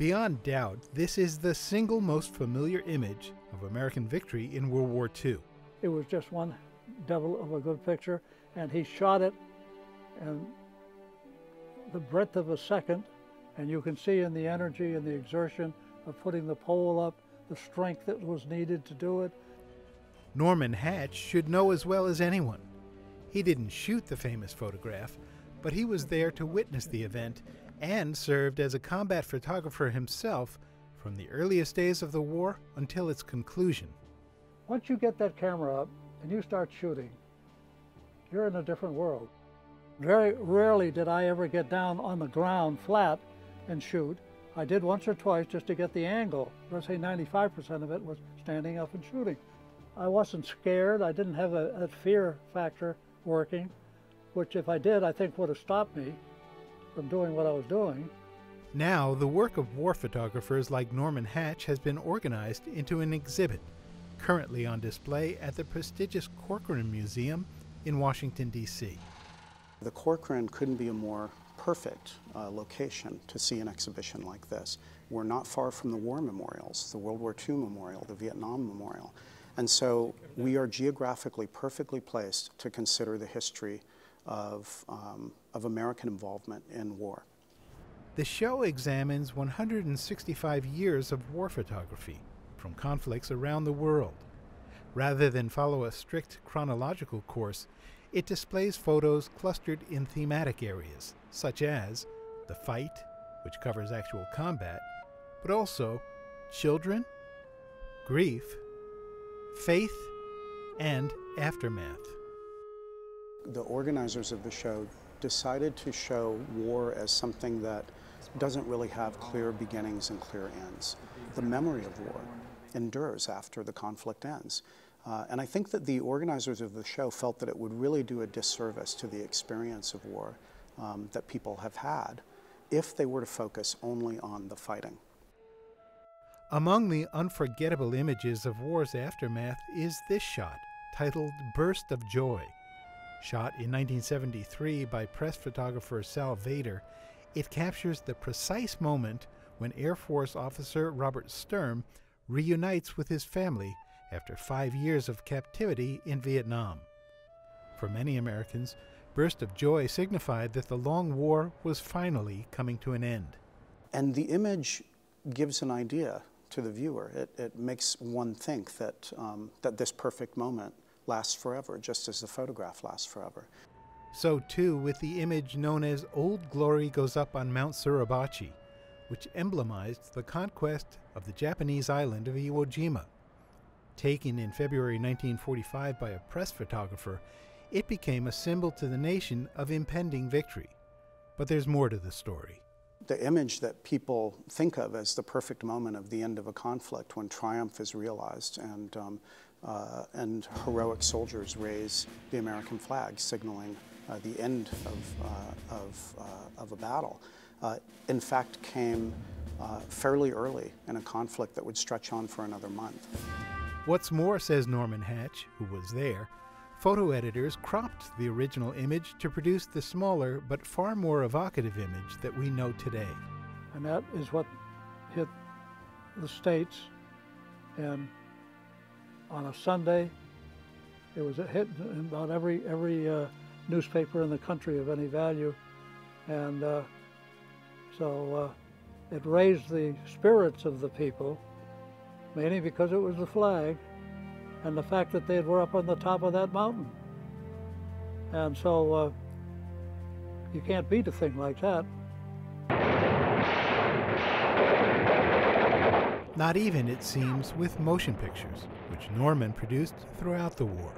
Beyond doubt, this is the single most familiar image of American victory in World War II. It was just one devil of a good picture, and he shot it in the breadth of a second, and you can see in the energy and the exertion of putting the pole up, the strength that was needed to do it. Norman Hatch should know as well as anyone. He didn't shoot the famous photograph, but he was there to witness the event and served as a combat photographer himself from the earliest days of the war until its conclusion. Once you get that camera up and you start shooting, you're in a different world. Very rarely did I ever get down on the ground flat and shoot. I did once or twice just to get the angle. Let's say 95% of it was standing up and shooting. I wasn't scared. I didn't have a fear factor working, which if I did, I think would have stopped me from doing what I was doing. Now, the work of war photographers like Norman Hatch has been organized into an exhibit, currently on display at the prestigious Corcoran Museum in Washington, D.C. The Corcoran couldn't be a more perfect location to see an exhibition like this. We're not far from the war memorials, the World War II memorial, the Vietnam memorial. And so we are geographically perfectly placed to consider the history of American involvement in war. The show examines 165 years of war photography from conflicts around the world. Rather than follow a strict chronological course, it displays photos clustered in thematic areas, such as the fight, which covers actual combat, but also children, grief, faith, and aftermath. The organizers of the show decided to show war as something that doesn't really have clear beginnings and clear ends. The memory of war endures after the conflict ends. And I think that the organizers of the show felt that it would really do a disservice to the experience of war that people have had if they were to focus only on the fighting. Among the unforgettable images of war's aftermath is this shot, titled Burst of Joy. Shot in 1973 by press photographer Sal Vader, it captures the precise moment when Air Force officer Robert Sturm reunites with his family after 5 years of captivity in Vietnam. For many Americans, Burst of Joy signified that the long war was finally coming to an end. And the image gives an idea to the viewer. It makes one think that, that this perfect moment lasts forever, just as the photograph lasts forever. So too with the image known as Old Glory Goes Up on Mount Suribachi, which emblemized the conquest of the Japanese island of Iwo Jima. Taken in February 1945 by a press photographer, it became a symbol to the nation of impending victory. But there's more to the story. The image that people think of as the perfect moment of the end of a conflict, when triumph is realized and heroic soldiers raise the American flag, signaling the end of a battle, in fact came fairly early in a conflict that would stretch on for another month. What's more, says Norman Hatch, who was there, photo editors cropped the original image to produce the smaller but far more evocative image that we know today. And that is what hit the States, and on a Sunday, it was a hit in about every newspaper in the country of any value, and so it raised the spirits of the people, mainly because it was the flag and the fact that they were up on the top of that mountain. And so you can't beat a thing like that. Not even, it seems, with motion pictures, which Norman produced throughout the war.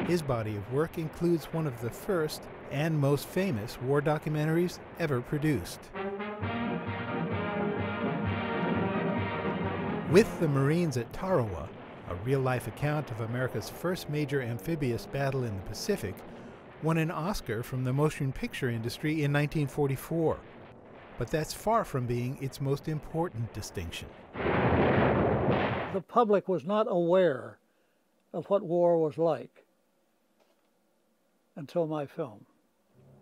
His body of work includes one of the first and most famous war documentaries ever produced. With the Marines at Tarawa, a real-life account of America's first major amphibious battle in the Pacific, won an Oscar from the motion picture industry in 1944. But that's far from being its most important distinction. The public was not aware of what war was like until my film.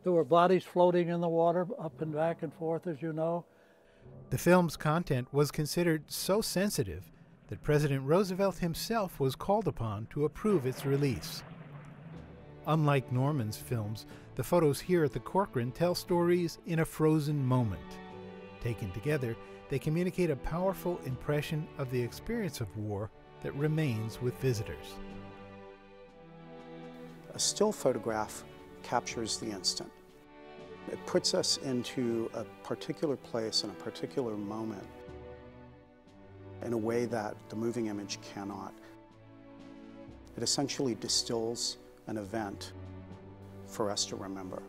There were bodies floating in the water up and back and forth, as you know. The film's content was considered so sensitive that President Roosevelt himself was called upon to approve its release. Unlike Norman's films, the photos here at the Corcoran tell stories in a frozen moment. Taken together, they communicate a powerful impression of the experience of war that remains with visitors. A still photograph captures the instant. It puts us into a particular place and a particular moment in a way that the moving image cannot. It essentially distills an event for us to remember.